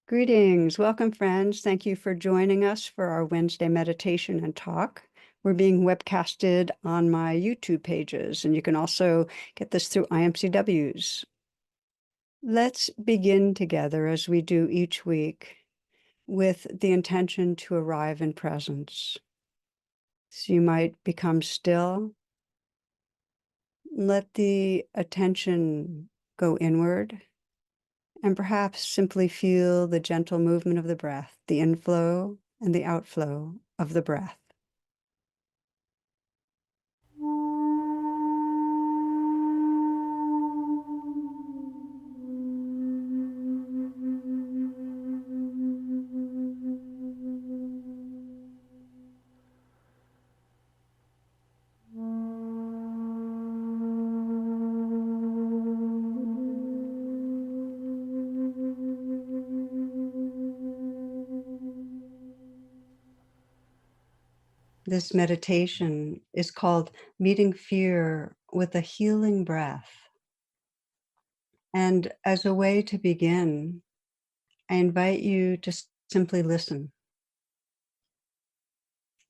Greetings. Welcome, friends. Thank you for joining us for our Wednesday meditation and talk. We're being webcasted on my YouTube pages, and you can also get this through IMCWs. Let's begin together, as we do each week, with the intention to arrive in presence. So you might become still. Let the attention go inward, and perhaps simply feel the gentle movement of the breath, the inflow and the outflow of the breath. This meditation is called Meeting Fear with a Healing Breath. And as a way to begin, I invite you to simply listen,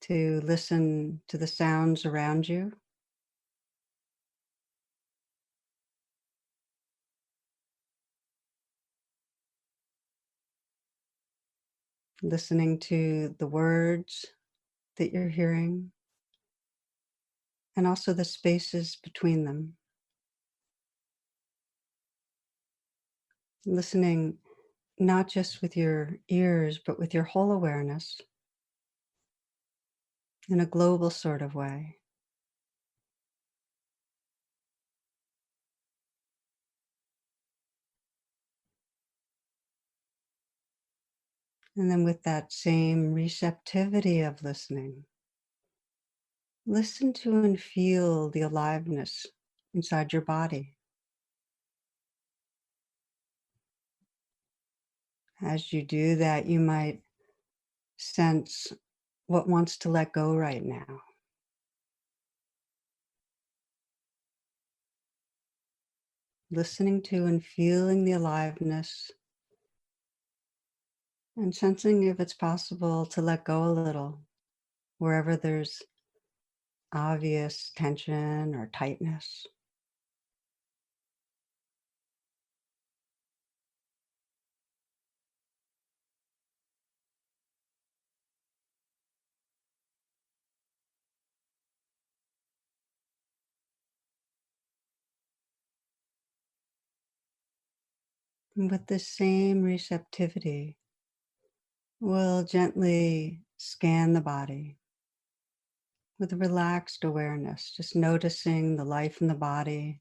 to listen to the sounds around you, listening to the words that you're hearing, and also the spaces between them. Listening not just with your ears, but with your whole awareness in a global sort of way. And then with that same receptivity of listening, listen to and feel the aliveness inside your body. As you do that, you might sense what wants to let go right now. Listening to and feeling the aliveness and sensing if it's possible to let go a little wherever there's obvious tension or tightness. And with the same receptivity, we'll gently scan the body with a relaxed awareness, just noticing the life in the body.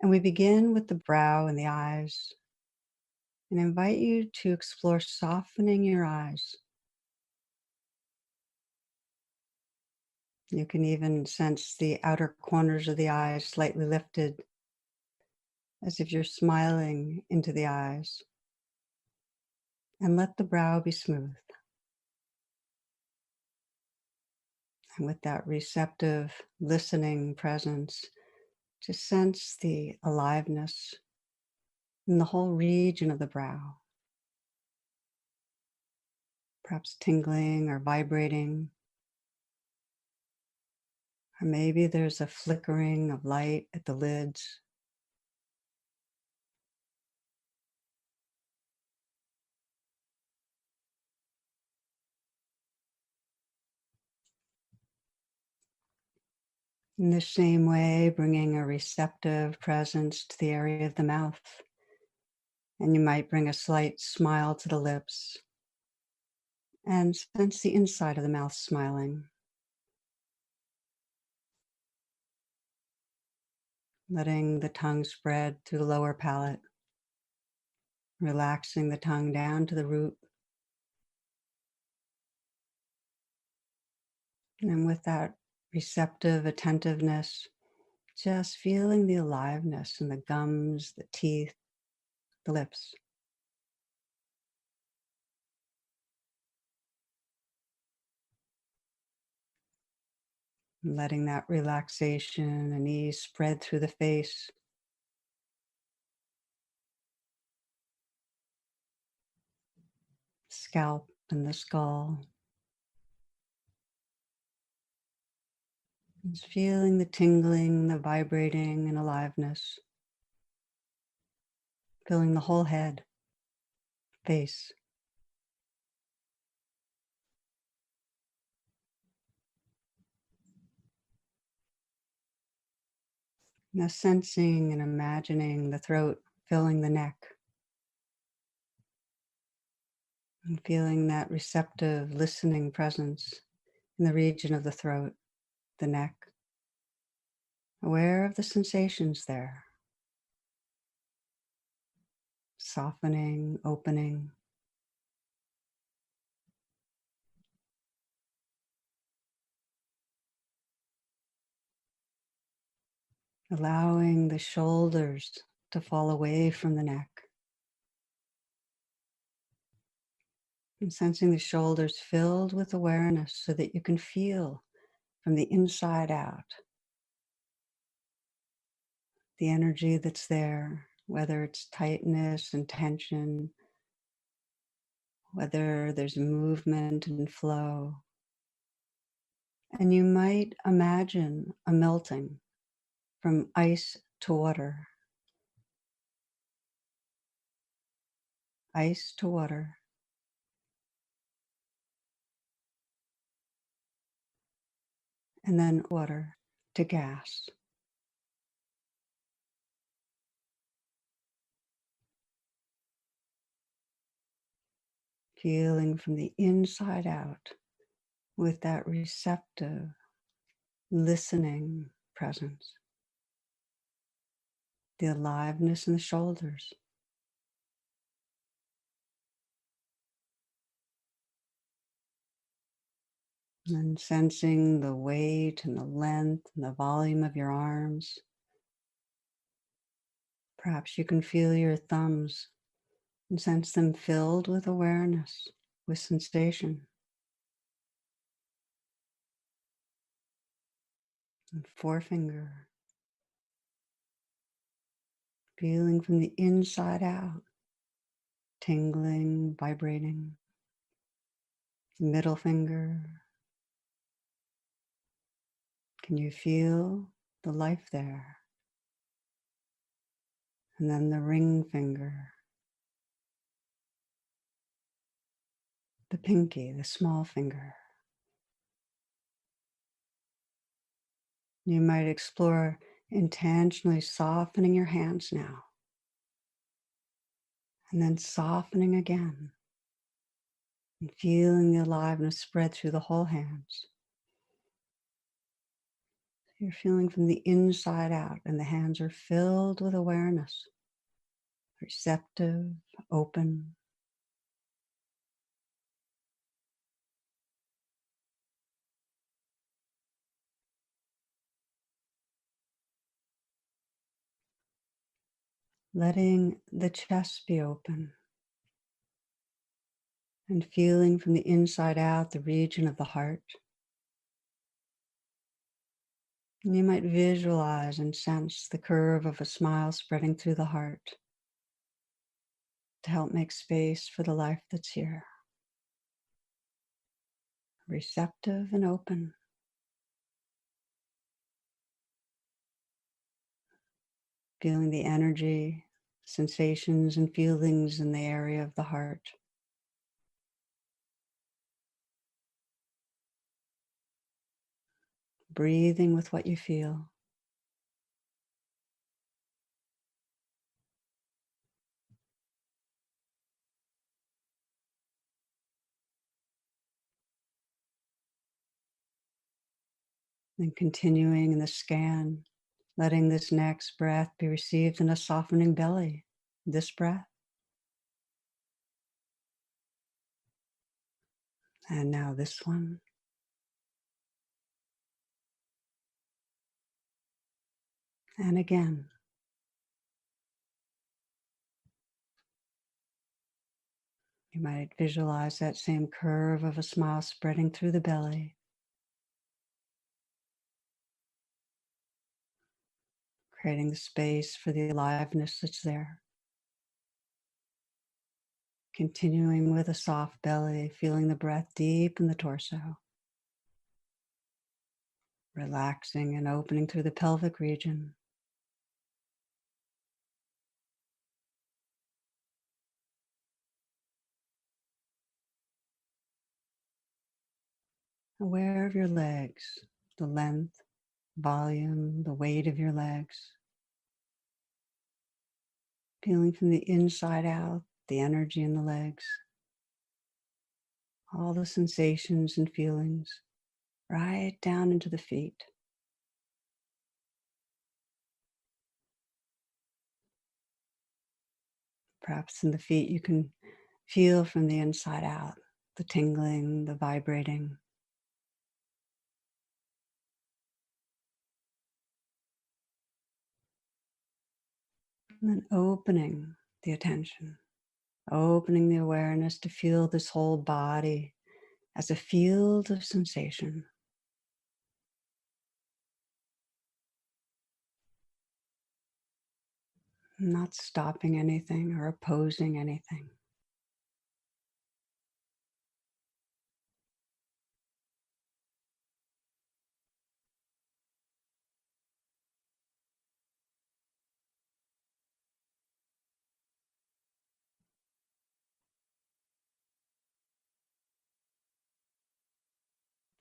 And we begin with the brow and the eyes, and invite you to explore softening your eyes. You can even sense the outer corners of the eyes slightly lifted, as if you're smiling into the eyes. And let the brow be smooth. And with that receptive, listening presence, just sense the aliveness in the whole region of the brow, perhaps tingling or vibrating. Or maybe there's a flickering of light at the lids. In the same way, bringing a receptive presence to the area of the mouth. And you might bring a slight smile to the lips and sense the inside of the mouth smiling. Letting the tongue spread through the lower palate, relaxing the tongue down to the root. And with that receptive attentiveness, just feeling the aliveness in the gums, the teeth, the lips. And letting that relaxation and ease spread through the face. scalp and the skull. Just feeling the tingling, the vibrating and aliveness, filling the whole head, face. Now sensing and imagining the throat filling the neck and feeling that receptive, listening presence in the region of the throat, the neck. Aware of the sensations there, softening, opening. Allowing the shoulders to fall away from the neck. And sensing the shoulders filled with awareness so that you can feel from the inside out the energy that's there, whether it's tightness and tension, whether there's movement and flow. And you might imagine a melting from ice to water, ice to water, and then water to gas. Feeling from the inside out with that receptive, listening presence. The aliveness in the shoulders. And sensing the weight and the length and the volume of your arms. Perhaps you can feel your thumbs and sense them filled with awareness, with sensation. And forefinger, feeling from the inside out, tingling, vibrating. Middle finger, can you feel the life there? And then the ring finger, the pinky, the small finger. You might explore intentionally softening your hands now, and then softening again, and feeling the aliveness spread through the whole hands. You're feeling from the inside out, and the hands are filled with awareness, receptive, open. Letting the chest be open and feeling from the inside out the region of the heart. And you might visualize and sense the curve of a smile spreading through the heart to help make space for the life that's here. Receptive and open. Feeling the energy, sensations and feelings in the area of the heart. Breathing with what you feel. Then continuing in the scan, letting this next breath be received in a softening belly. This breath. And now this one. And again. You might visualize that same curve of a smile spreading through the belly, creating the space for the aliveness that's there. Continuing with a soft belly, feeling the breath deep in the torso. Relaxing and opening through the pelvic region. Aware of your legs, the length, volume, the weight of your legs. Feeling from the inside out, the energy in the legs. All the sensations and feelings right down into the feet. Perhaps in the feet you can feel from the inside out, the tingling, the vibrating. And then opening the attention, opening the awareness to feel this whole body as a field of sensation. Not stopping anything or opposing anything.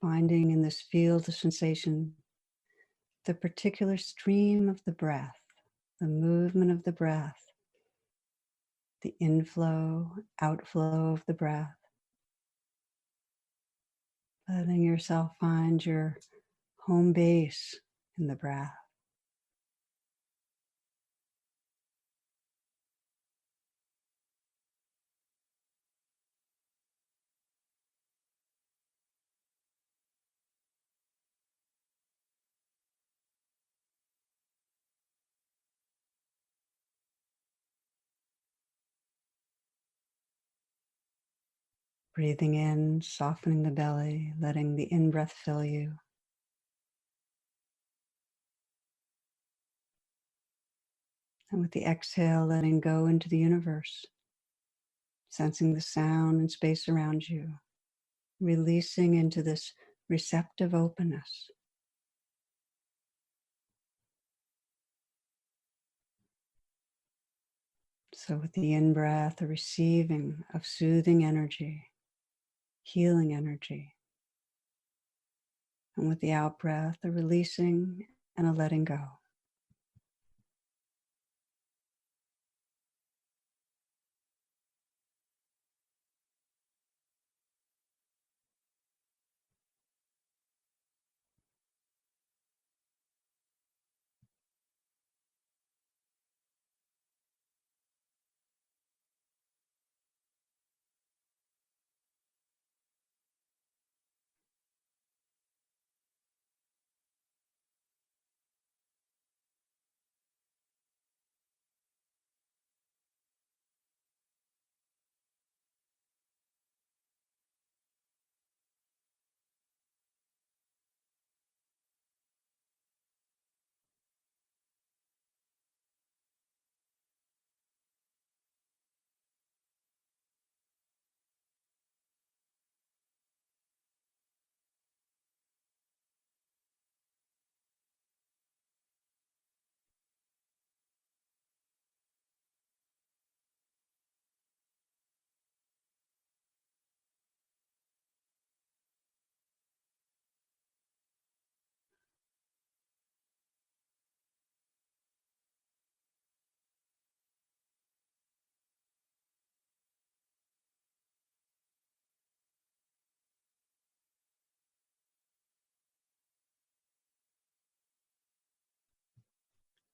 Finding in this field of sensation the particular stream of the breath, the movement of the breath, the inflow, outflow of the breath. Letting yourself find your home base in the breath. Breathing in, softening the belly, letting the in-breath fill you. And with the exhale, letting go into the universe, sensing the sound and space around you, releasing into this receptive openness. So with the in-breath, a receiving of soothing energy, healing energy. And with the out-breath, a releasing and a letting go.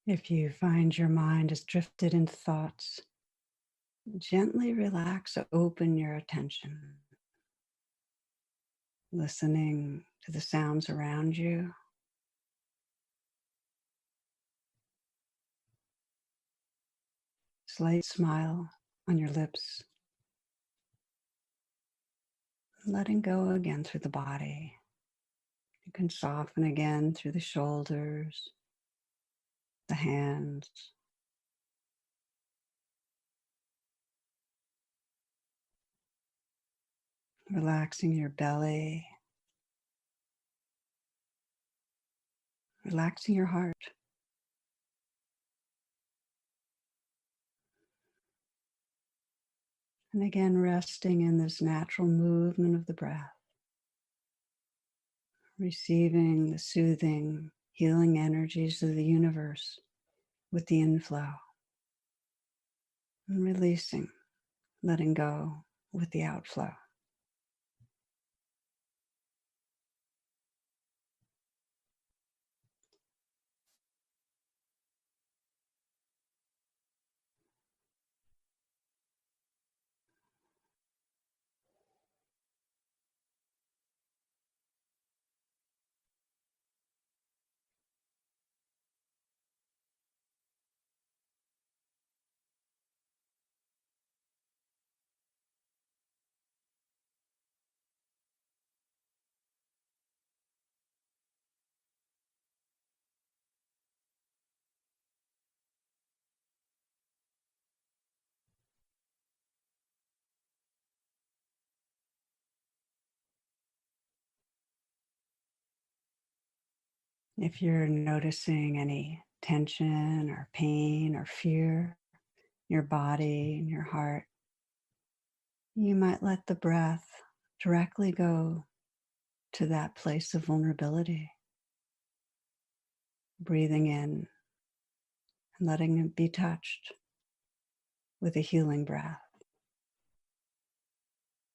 If you find your mind has drifted into thoughts, gently relax, open your attention, listening to the sounds around you. Slight smile on your lips, letting go again through the body. You can soften again through the shoulders, the hands, Relaxing your belly, relaxing your heart. And again, resting in this natural movement of the breath, receiving the soothing, healing energies of the universe with the inflow, and releasing, letting go with the outflow. If you're noticing any tension or pain or fear in your body and your heart, you might let the breath directly go to that place of vulnerability, breathing in and letting it be touched with a healing breath,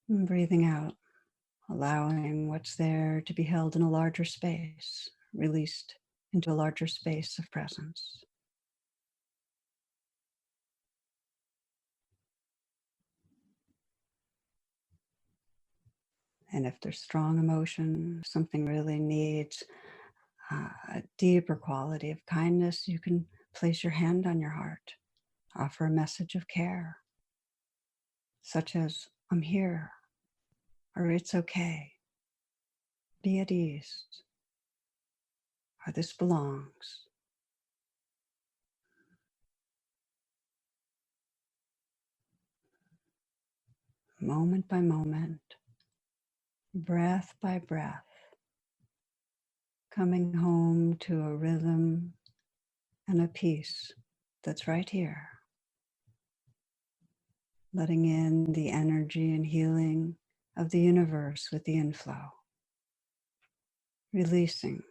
and breathing out, allowing what's there to be held in a larger space, released into a larger space of presence. And if there's strong emotion, something really needs a deeper quality of kindness, you can place your hand on your heart, offer a message of care, such as, I'm here, or it's okay, be at ease, or this belongs. Moment by moment, breath by breath, coming home to a rhythm and a peace that's right here, letting in the energy and healing of the universe with the inflow, releasing,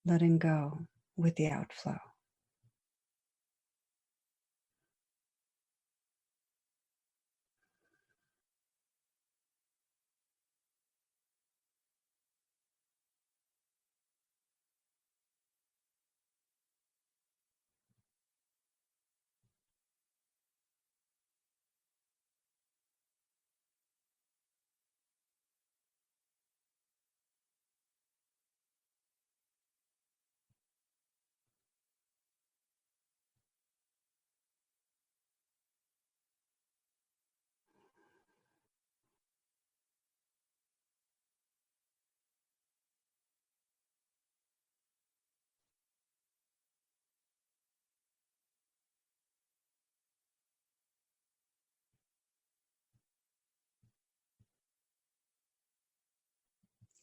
letting go with the outflow.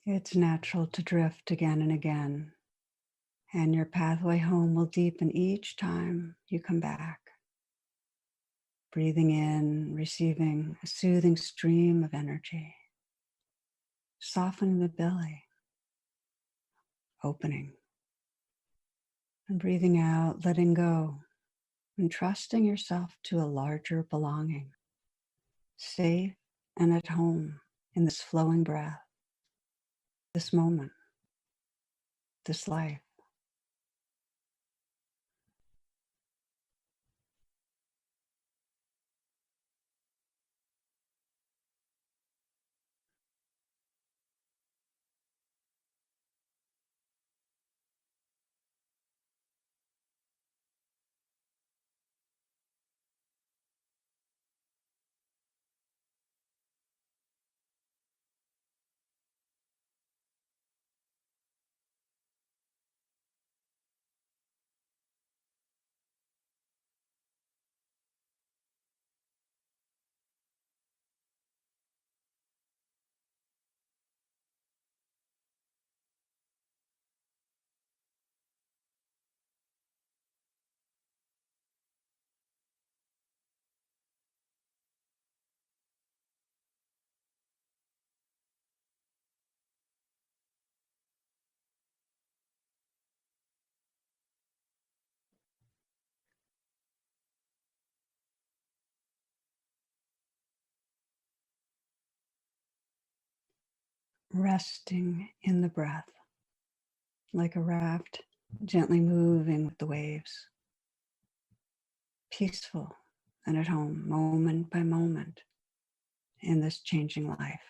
It's natural to drift again and again, and your pathway home will deepen each time you come back. Breathing in, receiving a soothing stream of energy, softening the belly, opening, and breathing out, letting go, and trusting yourself to a larger belonging, safe and at home in this flowing breath, this moment, this life. resting in the breath, like a raft gently moving with the waves, peaceful and at home, moment by moment in this changing life.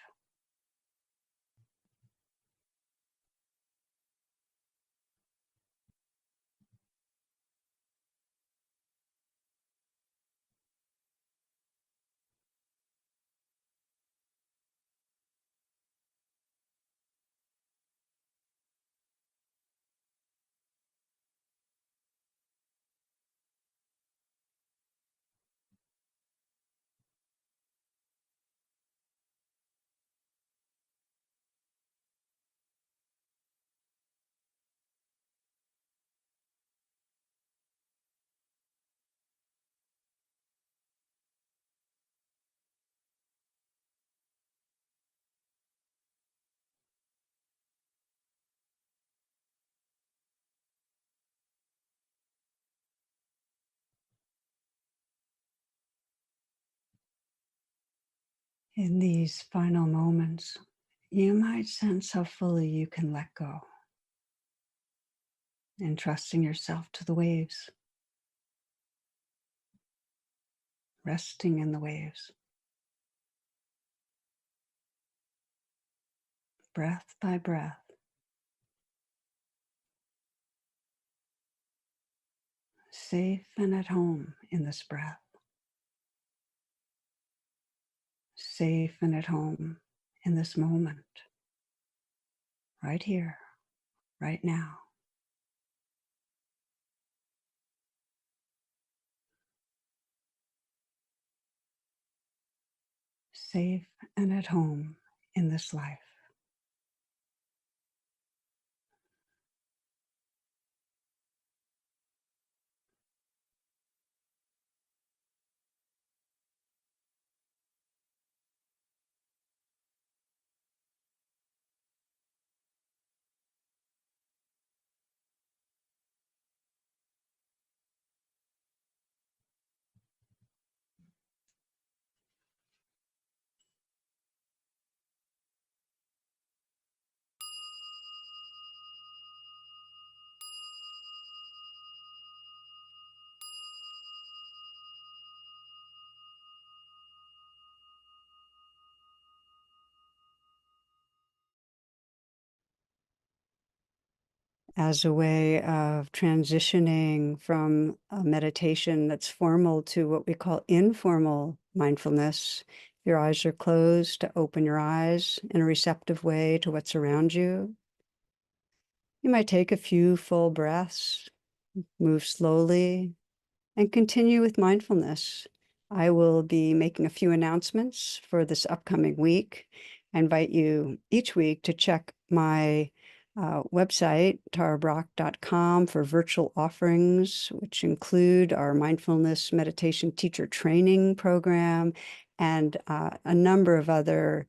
In these final moments, you might sense how fully you can let go, entrusting yourself to the waves, resting in the waves, breath by breath, safe and at home in this breath, safe and at home in this moment, right here, right now. Safe and at home in this life. As a way of transitioning from a meditation that's formal to what we call informal mindfulness. Your eyes are closed, to open your eyes in a receptive way to what's around you. You might take a few full breaths, move slowly, and continue with mindfulness. I will be making a few announcements for this upcoming week. I invite you each week to check my website, tarabrach.com, for virtual offerings, which include our mindfulness meditation teacher training program and a number of other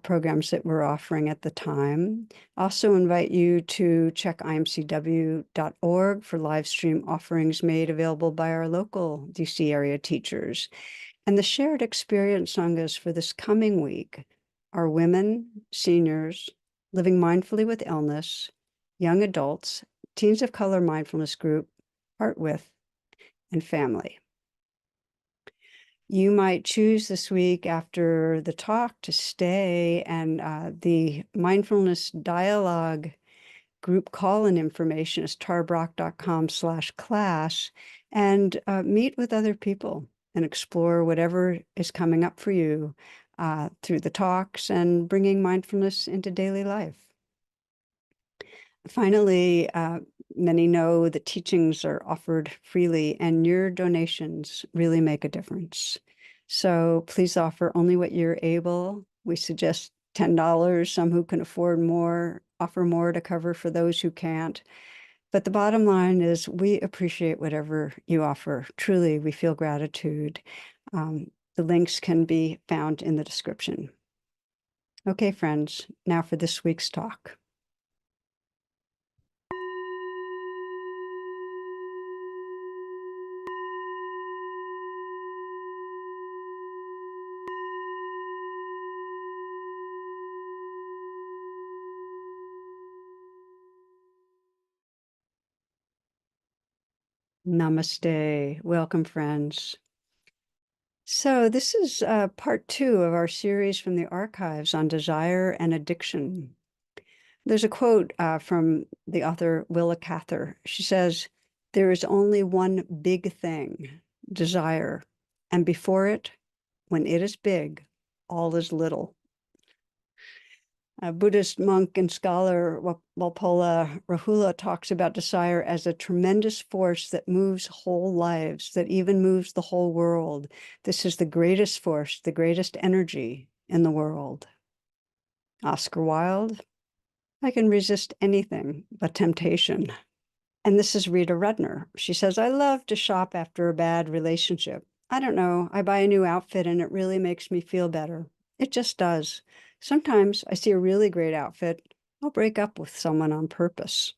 programs that we're offering at the time. Also invite you to check imcw.org for live stream offerings made available by our local DC area teachers. And the shared experience sanghas for this coming week are women, seniors, living mindfully with illness, young adults, teens of color mindfulness group, Heart With, and family. You might choose this week after the talk to stay, and the mindfulness dialogue group call-in information is tarabrach.com/class, and meet with other people and explore whatever is coming up for you through the talks and bringing mindfulness into daily life. Finally, many know the teachings are offered freely, and your donations really make a difference. So please offer only what you're able. We suggest $10. Some who can afford more offer more to cover for those who can't. But the bottom line is we appreciate whatever you offer. Truly, we feel gratitude. The links can be found in the description. Okay, friends, now for this week's talk. Namaste. Welcome, friends. So, this is part 2 of our series from the archives on desire and addiction. There's a quote from the author Willa Cather. She says, "There is only one big thing, desire, and before it, when it is big, all is little." Buddhist monk and scholar Walpola Rahula talks about desire as a tremendous force that moves whole lives, that even moves the whole world. This is the greatest force, the greatest energy in the world. Oscar Wilde, "I can resist anything but temptation." And this is Rita Rudner. She says, "I love to shop after a bad relationship. I don't know, I buy a new outfit and it really makes me feel better. It just does. Sometimes I see a really great outfit. I'll break up with someone on purpose."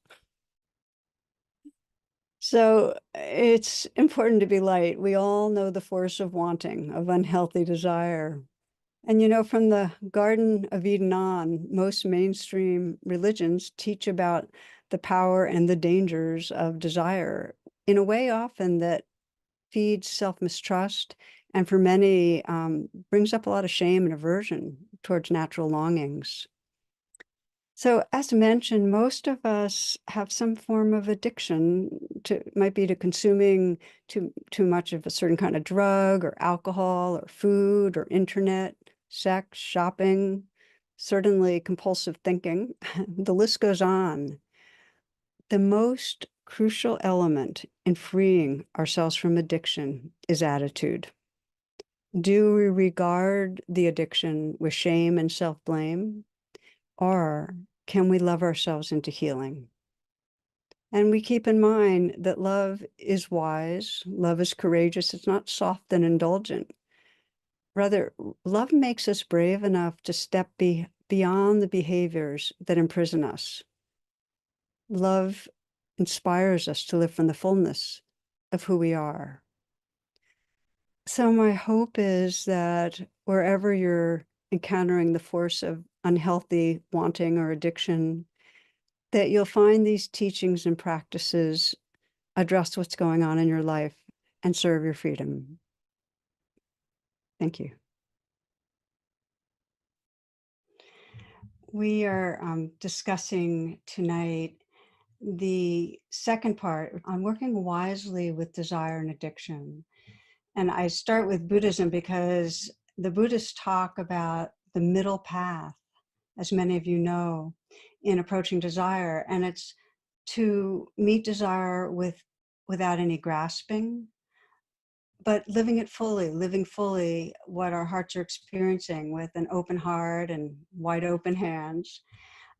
So it's important to be light. We all know the force of wanting, of unhealthy desire. And from the Garden of Eden on, most mainstream religions teach about the power and the dangers of desire in a way often that feeds self-mistrust, and for many brings up a lot of shame and aversion towards natural longings. So as mentioned, most of us have some form of addiction might be to consuming too much of a certain kind of drug or alcohol or food or internet, sex, shopping, certainly compulsive thinking. The list goes on. The most crucial element in freeing ourselves from addiction is attitude. Do we regard the addiction with shame and self-blame? Or can we love ourselves into healing? And we keep in mind that love is wise, love is courageous, it's not soft and indulgent. Rather, love makes us brave enough to step beyond the behaviors that imprison us. Love inspires us to live from the fullness of who we are. So my hope is that wherever you're encountering the force of unhealthy wanting or addiction, that you'll find these teachings and practices address what's going on in your life and serve your freedom. Thank you. We are discussing tonight the second part on working wisely with desire and addiction. And I start with Buddhism because the Buddhists talk about the middle path, as many of you know, in approaching desire. And it's to meet desire without any grasping, but living fully what our hearts are experiencing with an open heart and wide open hands.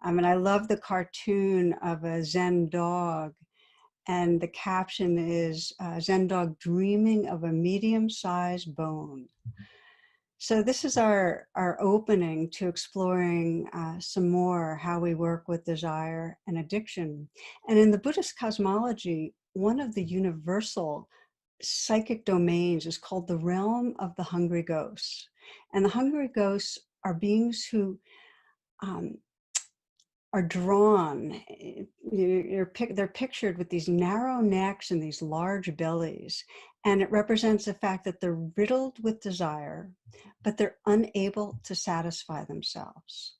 And I love the cartoon of a Zen dog, and the caption is Zen dog dreaming of a medium-sized bone. So this is our opening to exploring some more how we work with desire and addiction. And in the Buddhist cosmology, one of the universal psychic domains is called the realm of the hungry ghosts. And the hungry ghosts are beings who are drawn, they're pictured with these narrow necks and these large bellies. And it represents the fact that they're riddled with desire, but they're unable to satisfy themselves.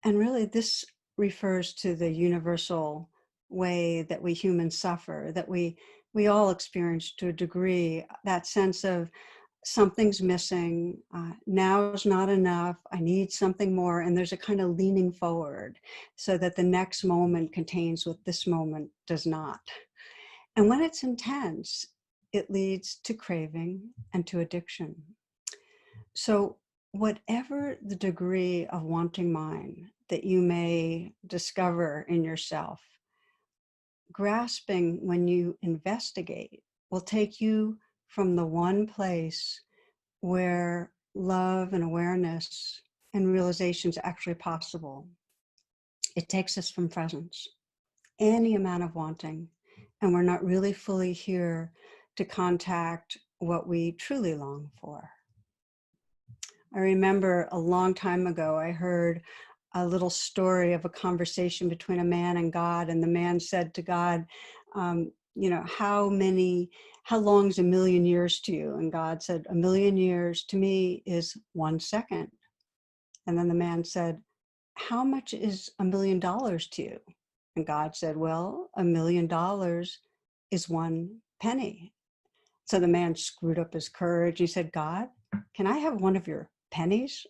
And really this refers to the universal way that we humans suffer, that we all experience to a degree, that sense of something's missing, now's not enough, I need something more, and there's a kind of leaning forward so that the next moment contains what this moment does not. And when it's intense, it leads to craving and to addiction. So whatever the degree of wanting mind that you may discover in yourself, grasping when you investigate will take you from the one place where love and awareness and realization is actually possible. It takes us from presence, any amount of wanting, and we're not really fully here to contact what we truly long for. I remember a long time ago, I heard a little story of a conversation between a man and God, and the man said to God, how long is a million years to you? And God said, a million years to me is 1 second. And then the man said, how much is $1 million to you? And God said, well, $1 million is 1 penny. So the man screwed up his courage. He said, God, can I have one of your pennies?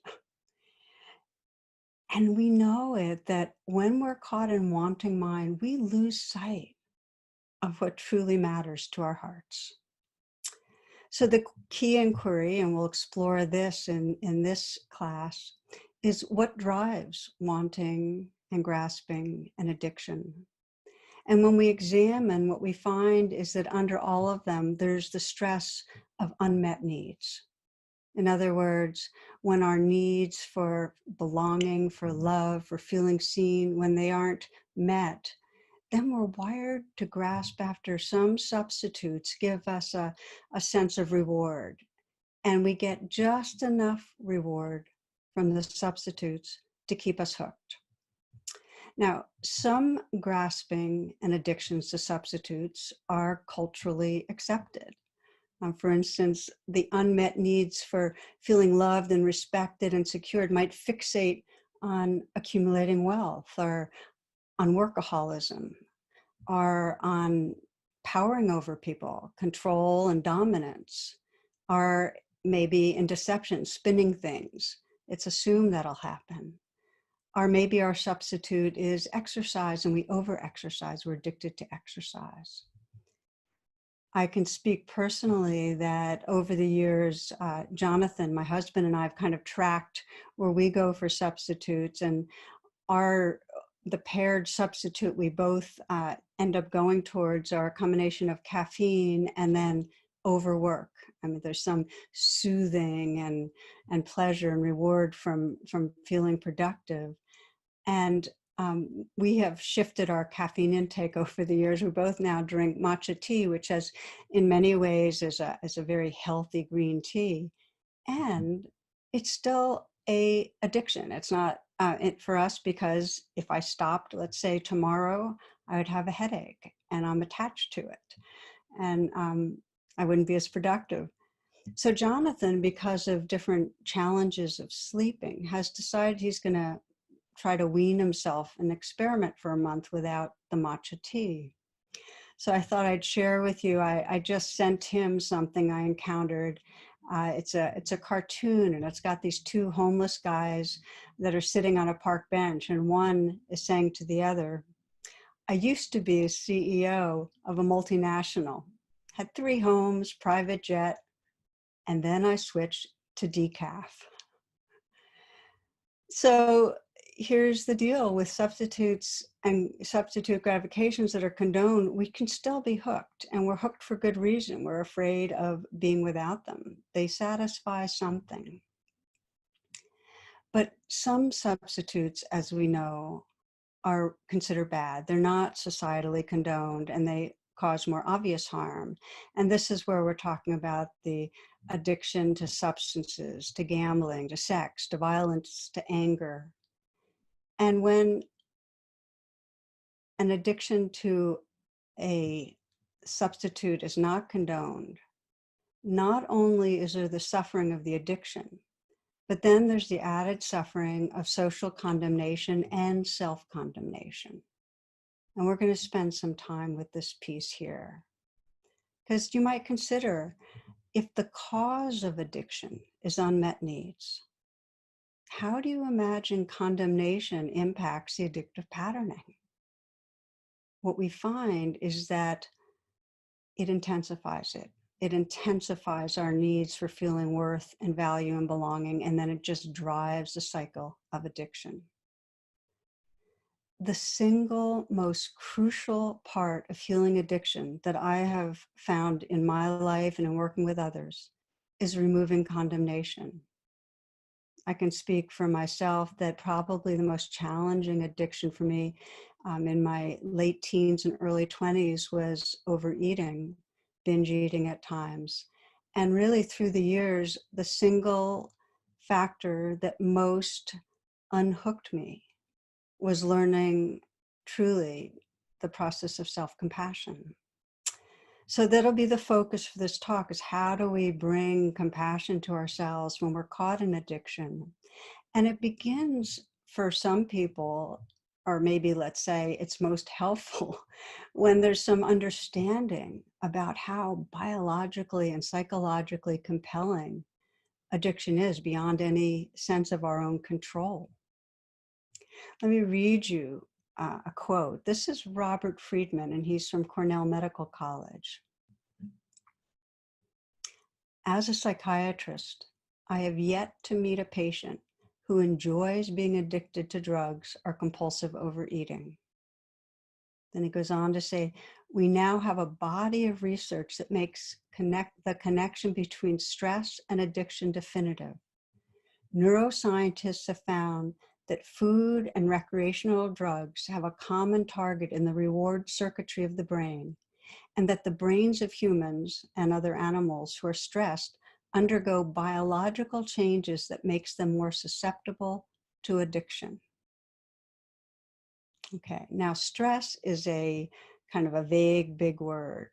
And we know it that when we're caught in wanting mind, we lose sight of what truly matters to our hearts. So the key inquiry, and we'll explore this in this class, is what drives wanting and grasping and addiction. And when we examine, what we find is that under all of them, there's the stress of unmet needs. In other words, when our needs for belonging, for love, for feeling seen, when they aren't met, then we're wired to grasp after some substitutes give us a sense of reward. And we get just enough reward from the substitutes to keep us hooked. Now, some grasping and addictions to substitutes are culturally accepted. For instance, the unmet needs for feeling loved and respected and secured might fixate on accumulating wealth or on workaholism or on powering over people, control and dominance, or maybe in deception, spinning things. It's assumed that'll happen. Or maybe our substitute is exercise and we over-exercise, we're addicted to exercise. I can speak personally that over the years, Jonathan, my husband, and I have kind of tracked where we go for substitutes, and the paired substitute we both end up going towards are a combination of caffeine and then overwork. I mean, there's some soothing and pleasure and reward from feeling productive. And we have shifted our caffeine intake over the years. We both now drink matcha tea, which has, in many ways, is a very healthy green tea. And it's still a addiction. It's not for us, because if I stopped, let's say tomorrow, I would have a headache and I'm attached to it. And I wouldn't be as productive. So Jonathan, because of different challenges of sleeping, has decided he's going to try to wean himself and experiment for a month without the matcha tea. So I thought I'd share with you, I just sent him something I encountered. It's a cartoon, and it's got these two homeless guys that are sitting on a park bench, and one is saying to the other, I used to be a CEO of a multinational, had 3 homes, private jet, and then I switched to decaf. So here's the deal with substitutes and substitute gratifications that are condoned. We can still be hooked, and we're hooked for good reason. We're afraid of being without them. They satisfy something. But some substitutes, as we know, are considered bad. They're not societally condoned, and they cause more obvious harm. And this is where we're talking about the addiction to substances, to gambling, to sex, to violence, to anger. And when an addiction to a substitute is not condoned, not only is there the suffering of the addiction, but then there's the added suffering of social condemnation and self-condemnation. And we're going to spend some time with this piece here. Because you might consider, if the cause of addiction is unmet needs, how do you imagine condemnation impacts the addictive patterning? What we find is that it intensifies it. It intensifies our needs for feeling worth and value and belonging, and then it just drives the cycle of addiction. The single most crucial part of healing addiction that I have found in my life and in working with others is removing condemnation. I can speak for myself that probably the most challenging addiction for me in my late teens and early 20s was overeating, binge eating at times. And really through the years, the single factor that most unhooked me was learning truly the process of self-compassion. So that'll be the focus for this talk, is how do we bring compassion to ourselves when we're caught in addiction? And it begins for some people, or maybe let's say it's most helpful when there's some understanding about how biologically and psychologically compelling addiction is beyond any sense of our own control. Let me read you a quote. This is Robert Friedman, and he's from Cornell Medical College. As a psychiatrist, I have yet to meet a patient who enjoys being addicted to drugs or compulsive overeating. Then he goes on to say, we now have a body of research that makes the connection between stress and addiction definitive. Neuroscientists have found that food and recreational drugs have a common target in the reward circuitry of the brain, and that the brains of humans and other animals who are stressed undergo biological changes that makes them more susceptible to addiction. Okay, now stress is a kind of a vague, big word.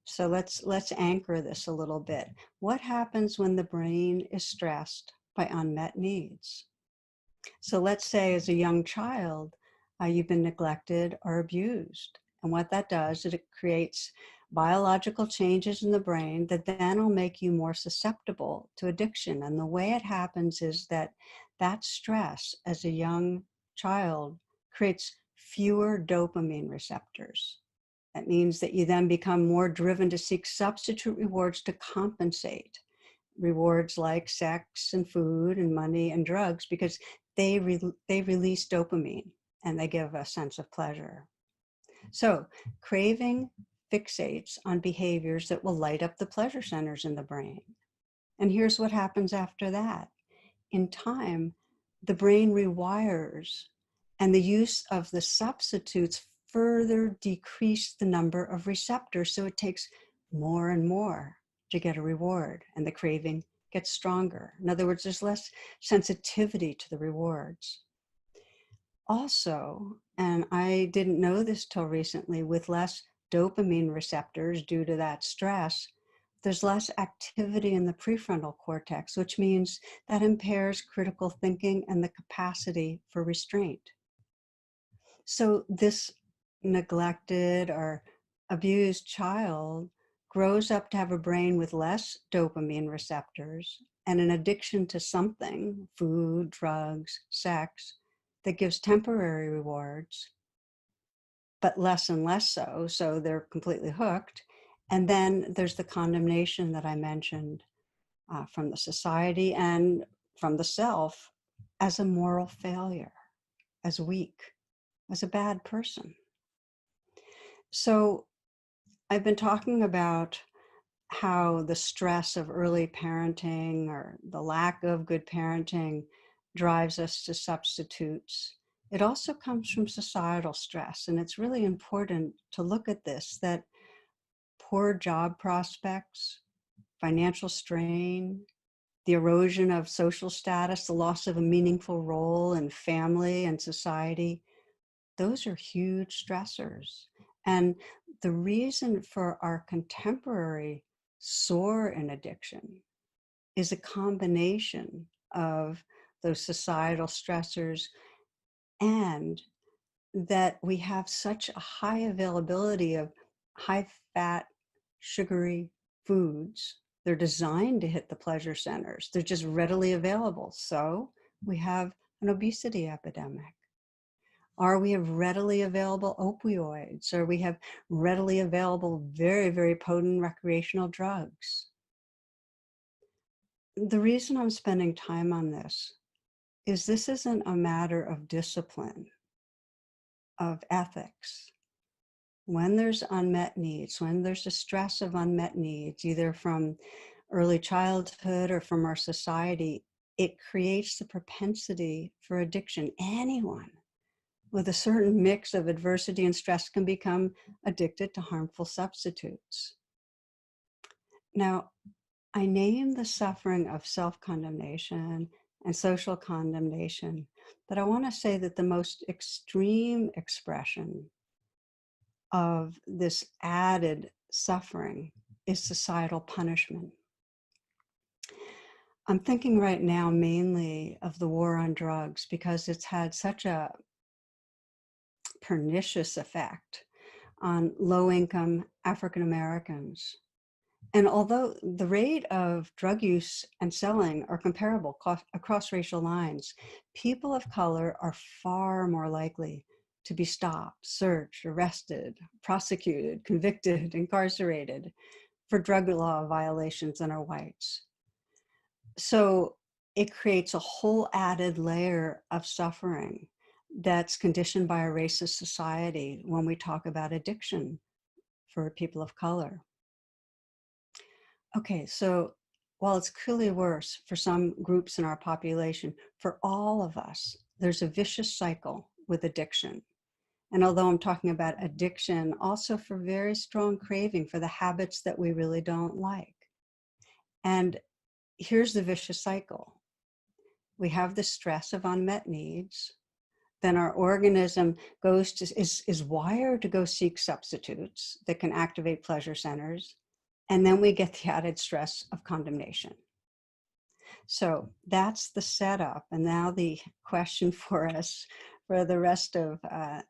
So let's anchor this a little bit. What happens when the brain is stressed by unmet needs? So let's say as a young child, you've been neglected or abused. And what that does is it creates biological changes in the brain that then will make you more susceptible to addiction. And the way it happens is that that stress as a young child creates fewer dopamine receptors. That means that you then become more driven to seek substitute rewards to compensate. Rewards like sex and food and money and drugs, because they release dopamine and they give a sense of pleasure. So craving fixates on behaviors that will light up the pleasure centers in the brain. And here's what happens after that. In time, the brain rewires, and the use of the substitutes further decrease the number of receptors. So it takes more and more to get a reward, and the craving gets stronger. In other words, there's less sensitivity to the rewards. Also, and I didn't know this till recently, with less dopamine receptors due to that stress, there's less activity in the prefrontal cortex, which means that impairs critical thinking and the capacity for restraint. So this neglected or abused child grows up to have a brain with less dopamine receptors and an addiction to something, food, drugs, sex, that gives temporary rewards, but less and less so. So they're completely hooked. And then there's the condemnation that I mentioned from the society and from the self as a moral failure, as weak, as a bad person. So I've been talking about how the stress of early parenting or the lack of good parenting drives us to substitutes. It also comes from societal stress. And it's really important to look at this, that poor job prospects, financial strain, the erosion of social status, the loss of a meaningful role in family and society, those are huge stressors. And the reason for our contemporary soar in addiction is a combination of those societal stressors, and that we have such a high availability of high fat, sugary foods. They're designed to hit the pleasure centers. They're just readily available. So we have an obesity epidemic. Or we have readily available opioids, or we have readily available very, very potent recreational drugs. The reason I'm spending time on this isn't a matter of discipline, of ethics. When there's unmet needs, when there's a stress of unmet needs, either from early childhood or from our society, it creates the propensity for addiction. Anyone with a certain mix of adversity and stress can become addicted to harmful substitutes. Now, I name the suffering of self-condemnation and social condemnation, but I want to say that the most extreme expression of this added suffering is societal punishment. I'm thinking right now mainly of the war on drugs because it's had such a pernicious effect on low-income African Americans. And although the rate of drug use and selling are comparable across racial lines, people of color are far more likely to be stopped, searched, arrested, prosecuted, convicted, incarcerated for drug law violations than are whites. So it creates a whole added layer of suffering that's conditioned by a racist society when we talk about addiction for people of color. Okay, so while it's clearly worse for some groups in our population, for all of us, there's a vicious cycle with addiction. And although I'm talking about addiction, also for very strong craving for the habits that we really don't like. And here's the vicious cycle. We have the stress of unmet needs. Then our organism is wired to go seek substitutes that can activate pleasure centers. And then we get the added stress of condemnation. So that's the setup. And now the question for us for the rest of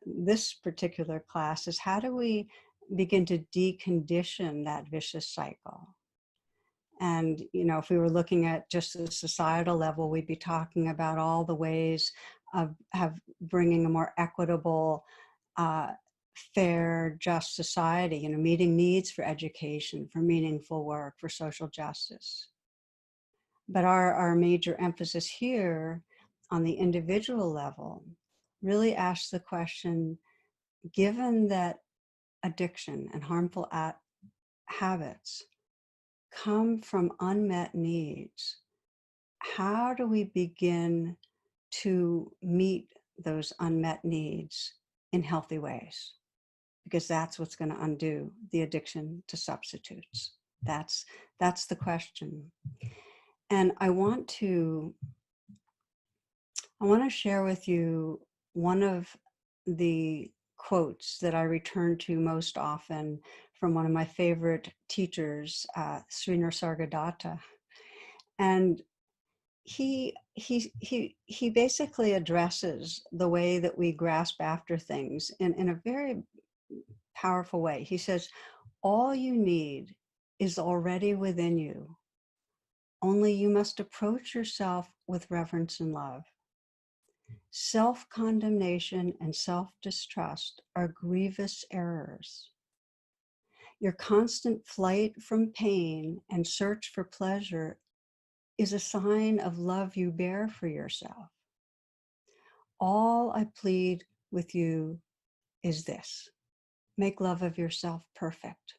this particular class is, how do we begin to decondition that vicious cycle? And, you know, if we were looking at just the societal level, we'd be talking about all the ways of bringing a more equitable, fair, just society, you know, meeting needs for education, for meaningful work, for social justice. But our major emphasis here on the individual level really asks the question, given that addiction and harmful habits come from unmet needs, how do we begin to meet those unmet needs in healthy ways? Because that's what's going to undo the addiction to substitutes. That's the question. And I want to share with you one of the quotes that I return to most often from one of my favorite teachers, Sri Nisargadatta. And he basically addresses the way that we grasp after things in a very powerful way. He says, all you need is already within you. Only you must approach yourself with reverence and love. Self-condemnation and self-distrust are grievous errors. Your constant flight from pain and search for pleasure is a sign of love you bear for yourself. All I plead with you is this: make love of yourself perfect.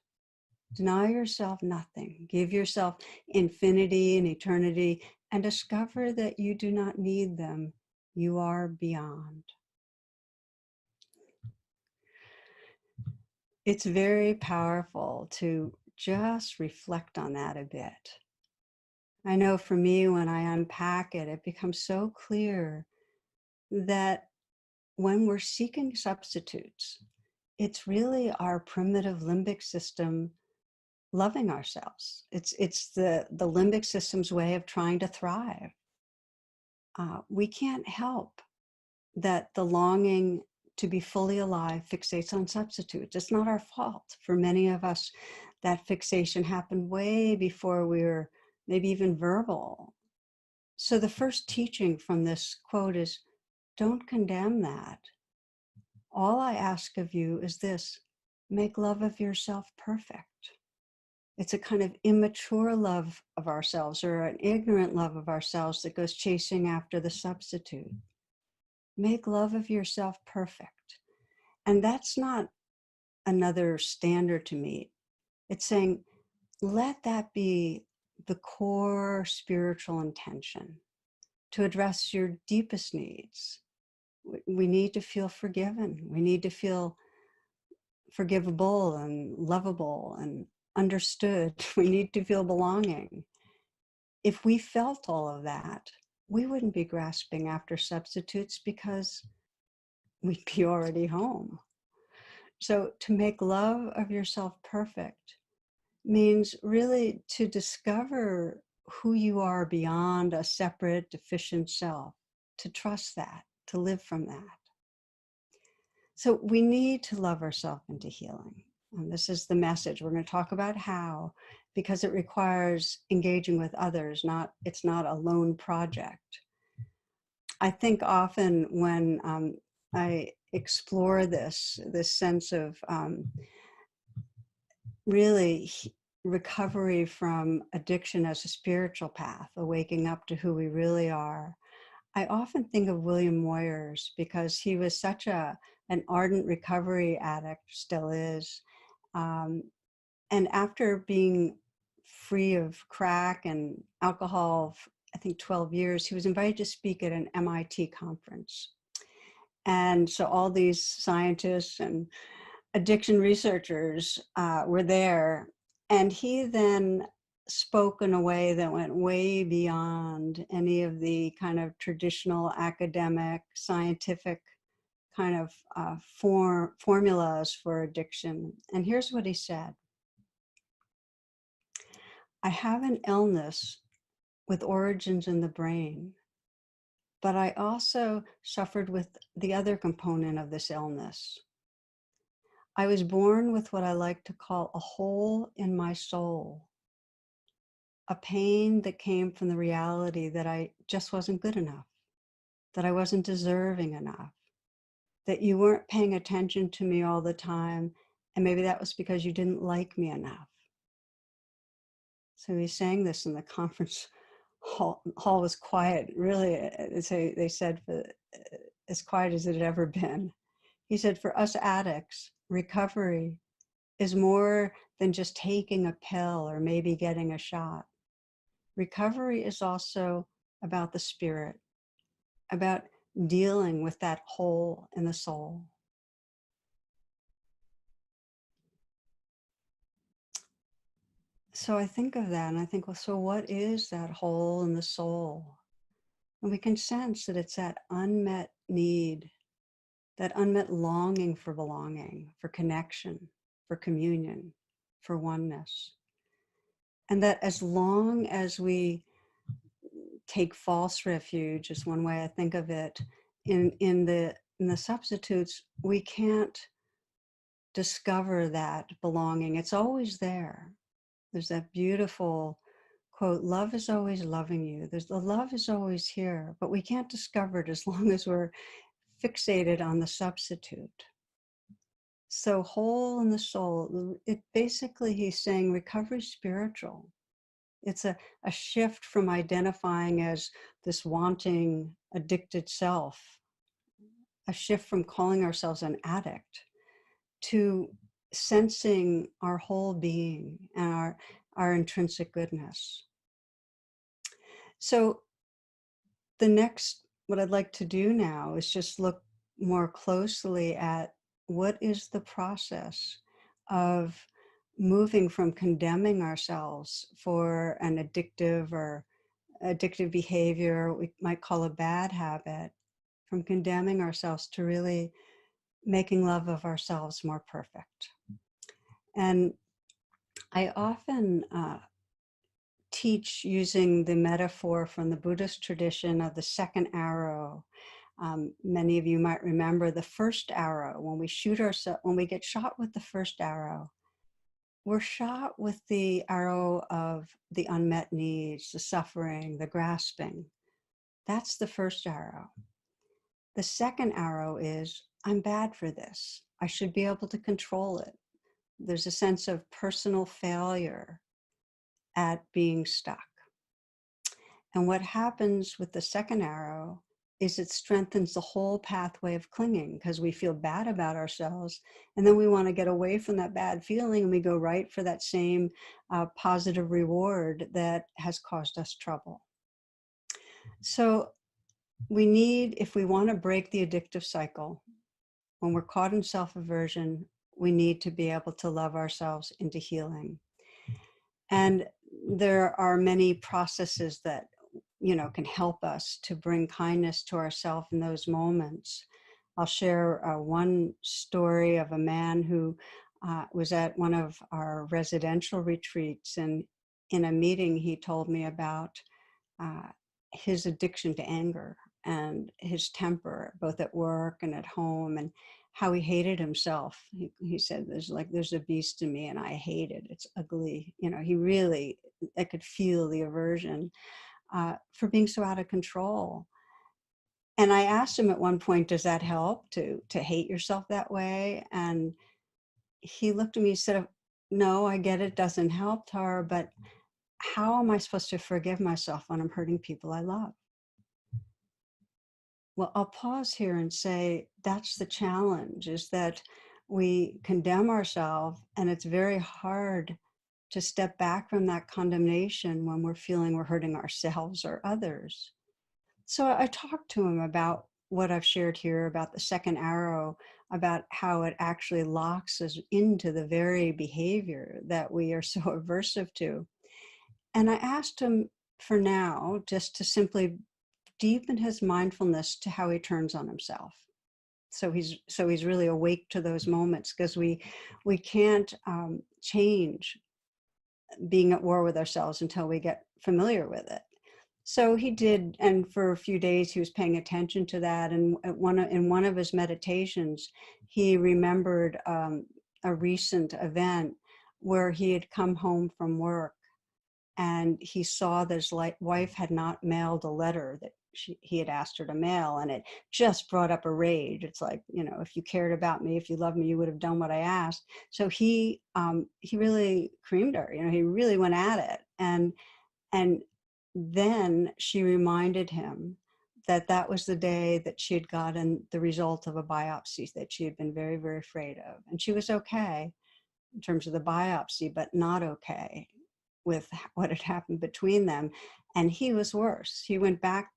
Deny yourself nothing. Give yourself infinity and eternity, and discover that you do not need them. You are beyond. It's very powerful to just reflect on that a bit. I know for me, when I unpack it, it becomes so clear that when we're seeking substitutes, it's really our primitive limbic system loving ourselves. It's the limbic system's way of trying to thrive. We can't help that the longing to be fully alive fixates on substitutes. It's not our fault. For many of us, that fixation happened way before we were maybe even verbal. So the first teaching from this quote is, don't condemn that. All I ask of you is this: make love of yourself perfect. It's a kind of immature love of ourselves, or an ignorant love of ourselves, that goes chasing after the substitute. Make love of yourself perfect. And that's not another standard to meet. It's saying, let that be the core spiritual intention to address your deepest needs. We need to feel forgiven. We need to feel forgivable and lovable and understood. We need to feel belonging. If we felt all of that, we wouldn't be grasping after substitutes, because we'd be already home. So to make love of yourself perfect means really to discover who you are beyond a separate, deficient self, to trust that, to live from that. So we need to love ourselves into healing. And this is the message. We're going to talk about how, because it requires engaging with others, it's not a lone project. I think often when I explore this sense of really recovery from addiction as a spiritual path, a waking up to who we really are, I often think of William Moyers because he was such an ardent recovery addict, still is. And after being free of crack and alcohol, I think 12 years, he was invited to speak at an MIT conference. And so all these scientists and addiction researchers were there. And he then spoke in a way that went way beyond any of the kind of traditional academic, scientific kind of formulas for addiction. And here's what he said. I have an illness with origins in the brain, but I also suffered with the other component of this illness. I was born with what I like to call a hole in my soul, a pain that came from the reality that I just wasn't good enough, that I wasn't deserving enough, that you weren't paying attention to me all the time, and maybe that was because you didn't like me enough. So he's saying this in the conference hall was quiet, really, they said, as quiet as it had ever been. He said, for us addicts, recovery is more than just taking a pill or maybe getting a shot. Recovery is also about the spirit, about dealing with that hole in the soul. So I think of that and I think, well, so what is that hole in the soul? And we can sense that it's that unmet need, that unmet longing for belonging, for connection, for communion, for oneness. And that as long as we take false refuge, is one way I think of it, in the substitutes, we can't discover that belonging. It's always there. There's that beautiful quote, love is always loving you. The love is always here, but we can't discover it as long as we're fixated on the substitute. So hole in the soul, it basically, he's saying recovery spiritual. It's a shift from identifying as this wanting, addicted self, a shift from calling ourselves an addict to sensing our whole being and our intrinsic goodness. So what I'd like to do now is just look more closely at what is the process of moving from condemning ourselves for an addictive behavior, we might call a bad habit, from condemning ourselves to really making love of ourselves more perfect. And I often teach using the metaphor from the Buddhist tradition of the second arrow. Many of you might remember the first arrow. When we get shot with the first arrow, we're shot with the arrow of the unmet needs, the suffering, the grasping. That's the first arrow. The second arrow is, I'm bad for this. I should be able to control it. There's a sense of personal failure at being stuck. And what happens with the second arrow is it strengthens the whole pathway of clinging because we feel bad about ourselves. And then we want to get away from that bad feeling and we go right for that same positive reward that has caused us trouble. So we need, if we want to break the addictive cycle, when we're caught in self-aversion, we need to be able to love ourselves into healing. And there are many processes that, can help us to bring kindness to ourselves in those moments. I'll share one story of a man who was at one of our residential retreats, and in a meeting he told me about uh, his addiction to anger and his temper, both at work and at home, and how he hated himself. He said, there's a beast in me and I hate it. It's ugly. He really, I could feel the aversion for being so out of control. And I asked him at one point, does that help to hate yourself that way? And he looked at me and said, no, I get it doesn't help, Tara, but how am I supposed to forgive myself when I'm hurting people I love? Well, I'll pause here and say that's the challenge, is that we condemn ourselves, and it's very hard to step back from that condemnation when we're feeling we're hurting ourselves or others. So I talked to him about what I've shared here about the second arrow, about how it actually locks us into the very behavior that we are so aversive to. And I asked him for now just to simply deepen his mindfulness to how he turns on himself. So he's really awake to those moments, because we can't change being at war with ourselves until we get familiar with it. So he did, and for a few days he was paying attention to that. And in one of his meditations, he remembered a recent event where he had come home from work, and he saw that his wife had not mailed a letter that he had asked her to mail, and it just brought up a rage. It's like, if you cared about me, if you loved me, you would have done what I asked. So he really creamed her. He really went at it, and then she reminded him that that was the day that she had gotten the result of a biopsy that she had been very, very afraid of, and she was okay in terms of the biopsy, but not okay with what had happened between them. And he was worse. He went back,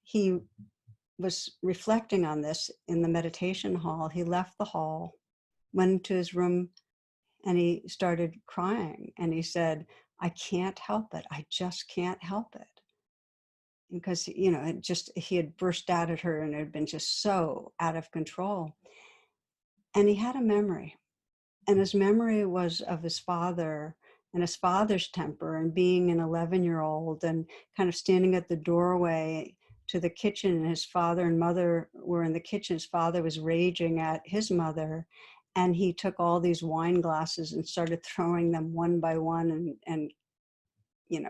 he was reflecting on this in the meditation hall. He left the hall, went into his room, and he started crying. And he said, I can't help it. I just can't help it. Because, he had burst out at her and it had been just so out of control. And he had a memory. And his memory was of his father and his father's temper, and being an 11-year-old and kind of standing at the doorway to the kitchen, and his father and mother were in the kitchen. His father was raging at his mother, and he took all these wine glasses and started throwing them one by one and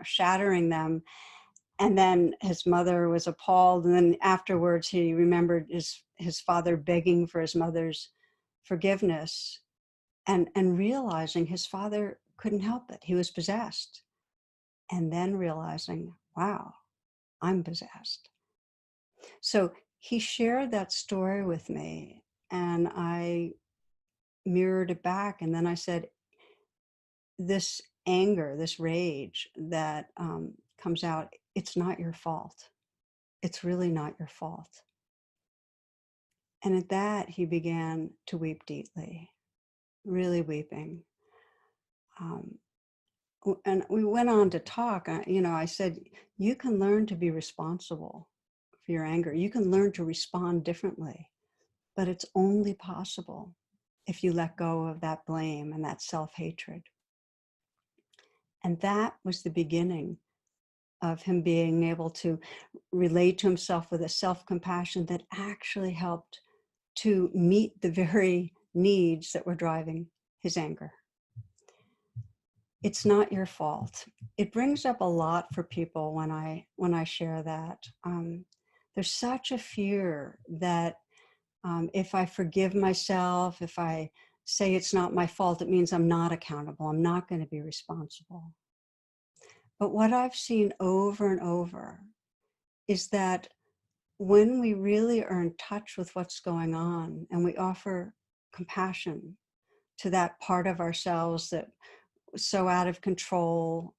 shattering them. And then his mother was appalled. And then afterwards, he remembered his father begging for his mother's forgiveness, and realizing his father couldn't help it. He was possessed. And then realizing, wow, I'm possessed. So he shared that story with me, and I mirrored it back. And then I said, this anger, this rage that comes out, it's not your fault. It's really not your fault. And at that, he began to weep deeply, really weeping. And we went on to talk. I said, you can learn to be responsible for your anger. You can learn to respond differently, but it's only possible if you let go of that blame and that self-hatred. And that was the beginning of him being able to relate to himself with a self-compassion that actually helped to meet the very needs that were driving his anger. It's not your fault. It brings up a lot for people when I share that. There's such a fear that if I forgive myself, if I say it's not my fault, it means I'm not accountable. I'm not going to be responsible. But what I've seen over and over is that when we really are in touch with what's going on and we offer compassion to that part of ourselves that was so out of control,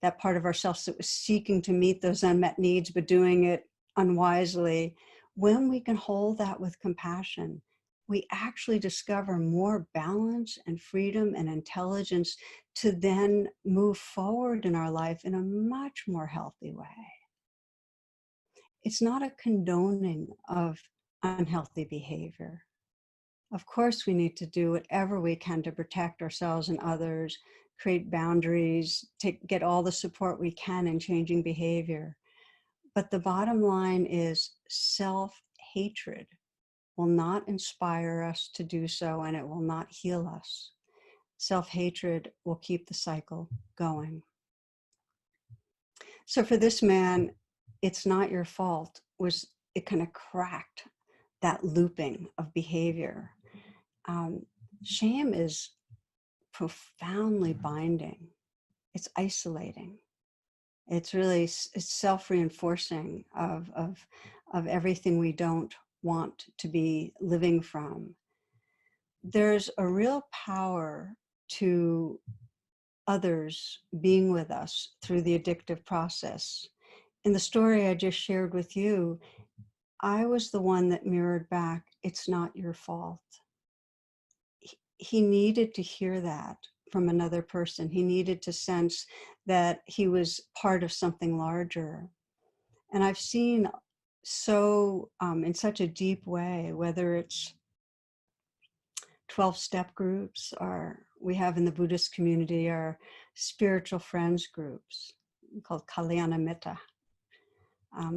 that part of ourselves that was seeking to meet those unmet needs but doing it unwisely, when we can hold that with compassion, we actually discover more balance and freedom and intelligence to then move forward in our life in a much more healthy way. It's not a condoning of unhealthy behavior. Of course, we need to do whatever we can to protect ourselves and others, create boundaries, get all the support we can in changing behavior. But the bottom line is self-hatred will not inspire us to do so, and it will not heal us. Self-hatred will keep the cycle going. So for this man, it's not your fault, it kind of cracked that looping of behavior. Shame is profoundly binding. It's isolating. It's self-reinforcing of everything we don't want to be living from. There's a real power to others being with us through the addictive process. In the story I just shared with you, I was the one that mirrored back, it's not your fault. He needed to hear that from another person. He needed to sense that he was part of something larger. And I've seen in such a deep way, whether it's 12-step groups, or we have in the Buddhist community our spiritual friends groups called Kalyana Mitta.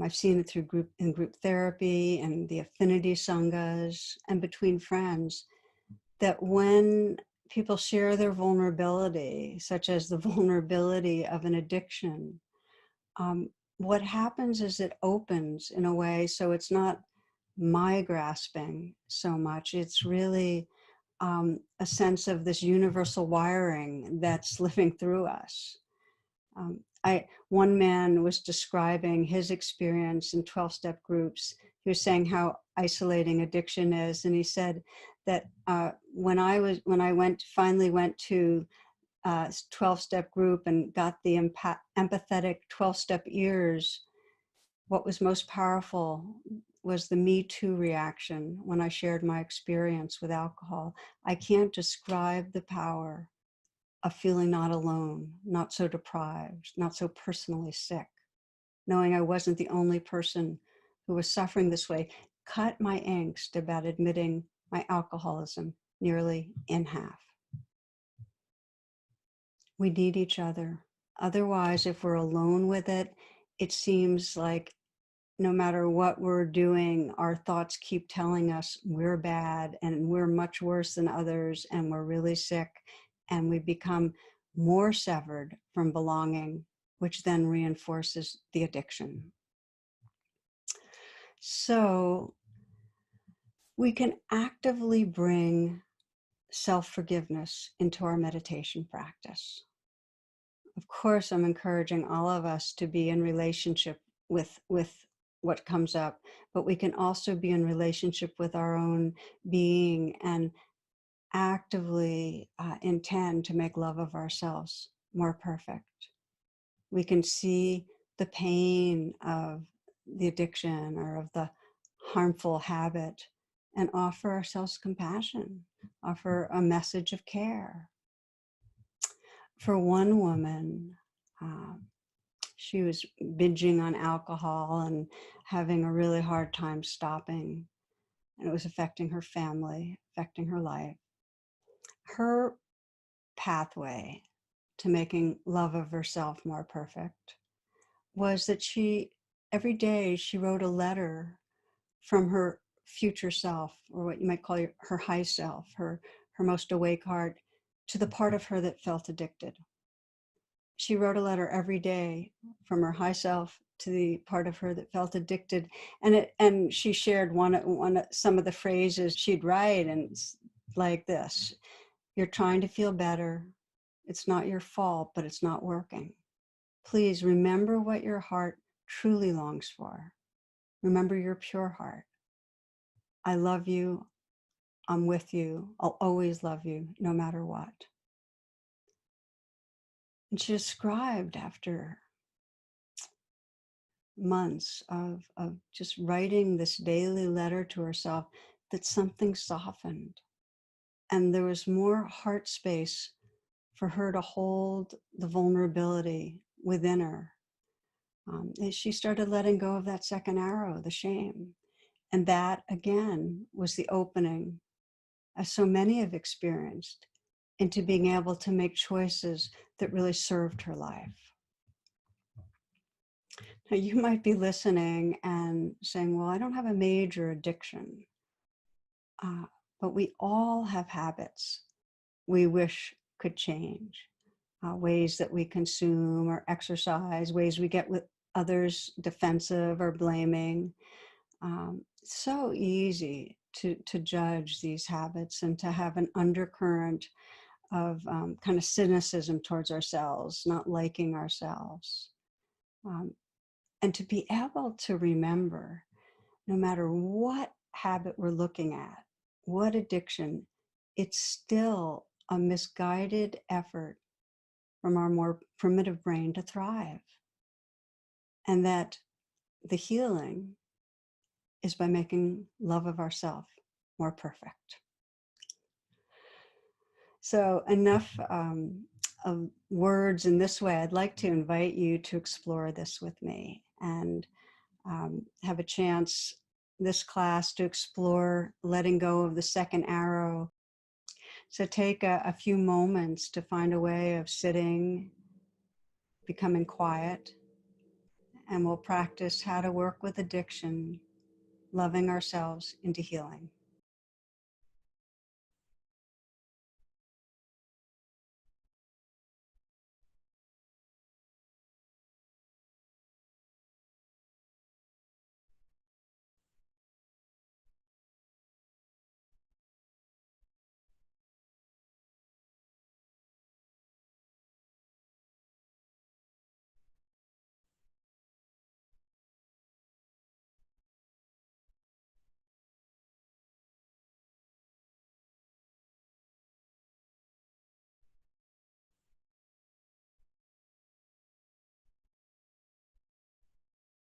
I've seen it through group therapy and the affinity sanghas and between friends, that when people share their vulnerability, such as the vulnerability of an addiction, what happens is it opens in a way so it's not my grasping so much. It's really a sense of this universal wiring that's living through us. One man was describing his experience in 12-step groups. He was saying how isolating addiction is, and he said that when I finally went to 12-step group and got the empathetic 12-step ears, what was most powerful was the Me Too reaction when I shared my experience with alcohol. I can't describe the power of feeling not alone, not so deprived, not so personally sick, knowing I wasn't the only person who was suffering this way, cut my angst about admitting my alcoholism nearly in half. We need each other. Otherwise, if we're alone with it, it seems like no matter what we're doing, our thoughts keep telling us we're bad and we're much worse than others and we're really sick, and we become more severed from belonging, which then reinforces the addiction. So we can actively bring self-forgiveness into our meditation practice. Of course, I'm encouraging all of us to be in relationship with what comes up, but we can also be in relationship with our own being and actively intend to make love of ourselves more perfect. We can see the pain of the addiction or of the harmful habit and offer ourselves compassion, offer a message of care. For one woman, she was binging on alcohol and having a really hard time stopping, and it was affecting her family, affecting her life. Her pathway to making love of herself more perfect was that every day she wrote a letter from her future self, or what you might call her high self, her most awake heart, to the part of her that felt addicted. She wrote a letter every day from her high self to the part of her that felt addicted, and she shared some of the phrases she'd write, and it's like this: "You're trying to feel better. It's not your fault, but it's not working. Please remember what your heart truly longs for. Remember your pure heart. I love you. I'm with you. I'll always love you, no matter what." And she described, after months of just writing this daily letter to herself, that something softened. And there was more heart space for her to hold the vulnerability within her. And she started letting go of that second arrow, the shame. And that, again, was the opening, as so many have experienced, into being able to make choices that really served her life. Now, you might be listening and saying, well, I don't have a major addiction, but we all have habits we wish could change, ways that we consume or exercise, ways we get with others defensive or blaming. So easy to judge these habits and to have an undercurrent of kind of cynicism towards ourselves, not liking ourselves. And to be able to remember, no matter what habit we're looking at, what addiction, it's still a misguided effort from our more primitive brain to thrive. And that the healing is by making love of ourself more perfect. So enough of words in this way. I'd like to invite you to explore this with me and have a chance this class to explore letting go of the second arrow. So take a few moments to find a way of sitting, becoming quiet, and we'll practice how to work with addiction, loving ourselves into healing.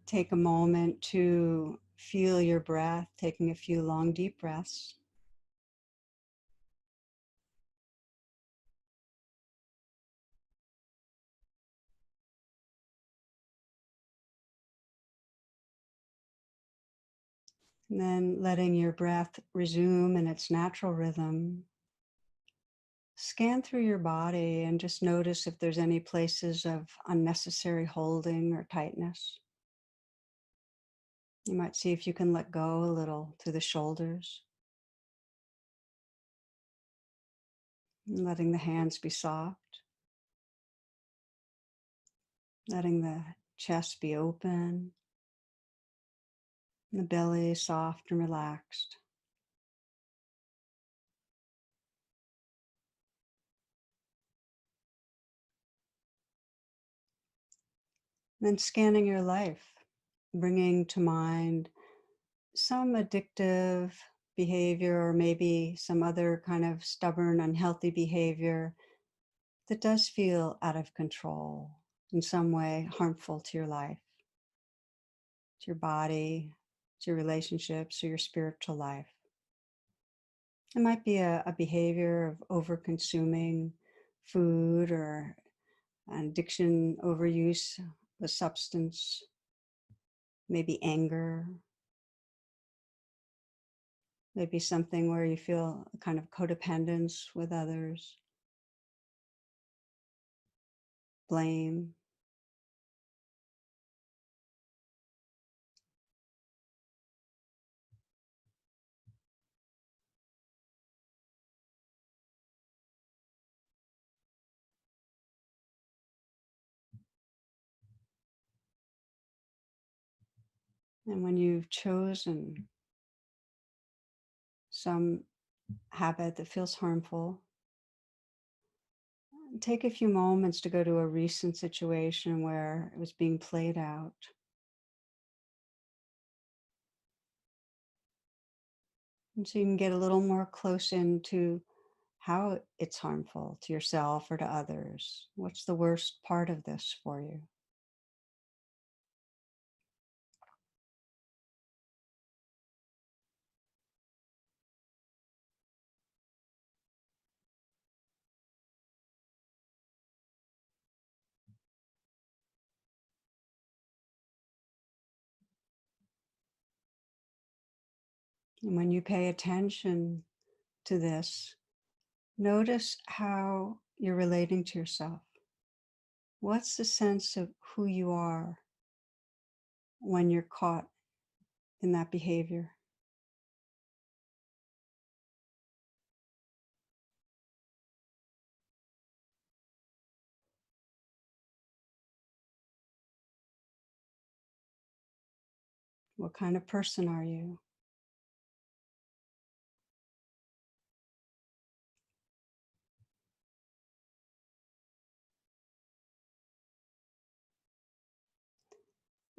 Take a moment to feel your breath, taking a few long, deep breaths. And then letting your breath resume in its natural rhythm. Scan through your body and just notice if there's any places of unnecessary holding or tightness. You might see if you can let go a little through the shoulders, letting the hands be soft, letting the chest be open, the belly soft and relaxed. Then scanning your life, bringing to mind some addictive behavior or maybe some other kind of stubborn, unhealthy behavior that does feel out of control, in some way harmful to your life, to your body, to your relationships, or your spiritual life. It might be a behavior of over consuming food or an addiction, overuse of a substance, maybe anger, maybe something where you feel a kind of codependence with others, blame. And when you've chosen some habit that feels harmful, take a few moments to go to a recent situation where it was being played out. And so you can get a little more close into how it's harmful to yourself or to others. What's the worst part of this for you? And when you pay attention to this, notice how you're relating to yourself. What's the sense of who you are when you're caught in that behavior? What kind of person are you?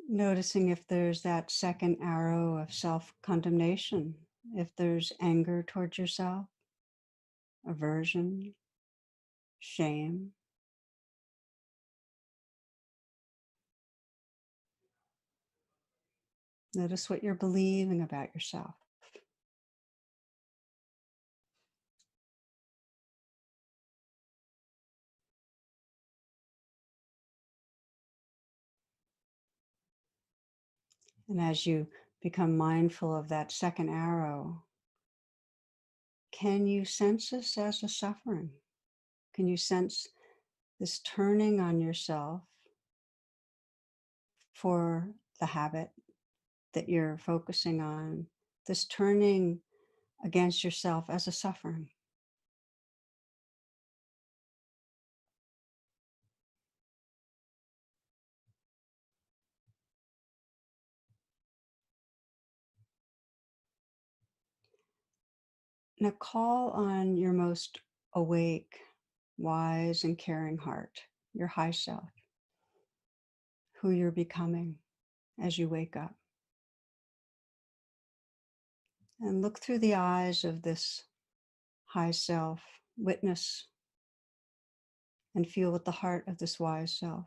Noticing if there's that second arrow of self-condemnation, if there's anger towards yourself, aversion, shame. Notice what you're believing about yourself. And as you become mindful of that second arrow, can you sense this as a suffering? Can you sense this turning on yourself for the habit that you're focusing on, this turning against yourself as a suffering? Now call on your most awake, wise, and caring heart, your high self, who you're becoming as you wake up. And look through the eyes of this high self, witness and feel with the heart of this wise self,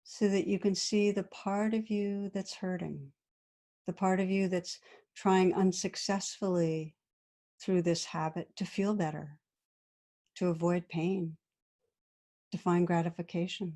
so that you can see the part of you that's hurting, the part of you that's trying unsuccessfully through this habit to feel better, to avoid pain, to find gratification.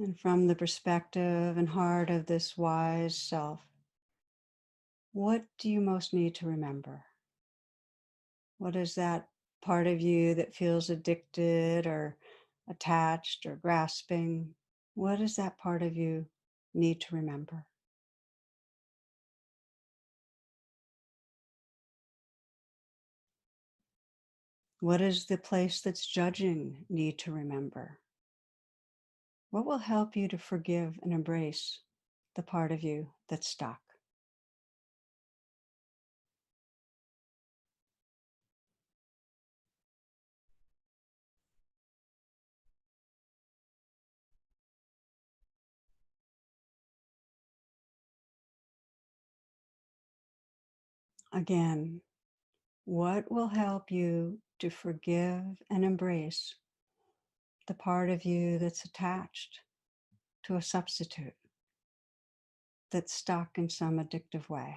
And from the perspective and heart of this wise self, what do you most need to remember? What is that part of you that feels addicted or attached or grasping? What does that part of you need to remember? What does the place that's judging need to remember? What will help you to forgive and embrace the part of you that's stuck? Again, what will help you to forgive and embrace the part of you that's attached to a substitute, that's stuck in some addictive way?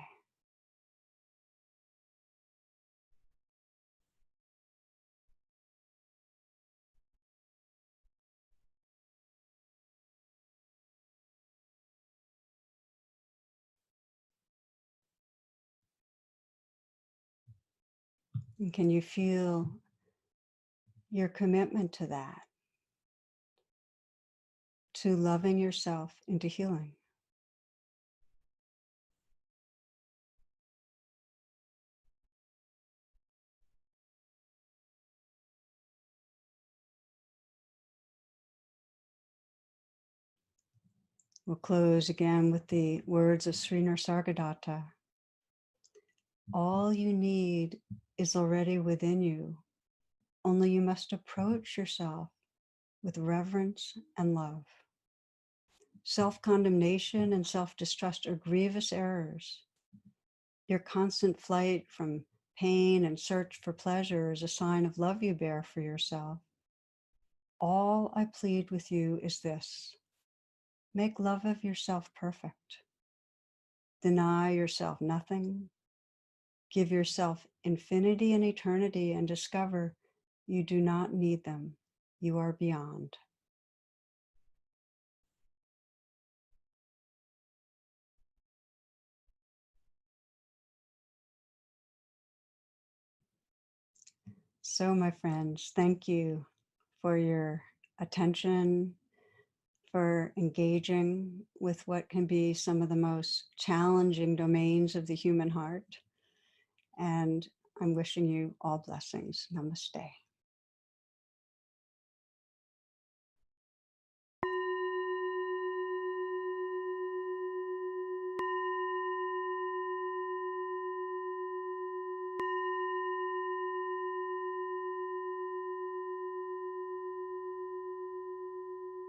And can you feel your commitment to that, to loving yourself into healing? We'll close again with the words of Sri Nisargadatta. All you need is already within you. Only you must approach yourself with reverence and love. Self-condemnation and self-distrust are grievous errors. Your constant flight from pain and search for pleasure is a sign of love you bear for yourself. all I plead with you is this: make love of yourself perfect. Deny yourself nothing. Give yourself infinity and eternity and discover you do not need them. You are beyond. So, my friends, thank you for your attention, for engaging with what can be some of the most challenging domains of the human heart. And I'm wishing you all blessings. Namaste.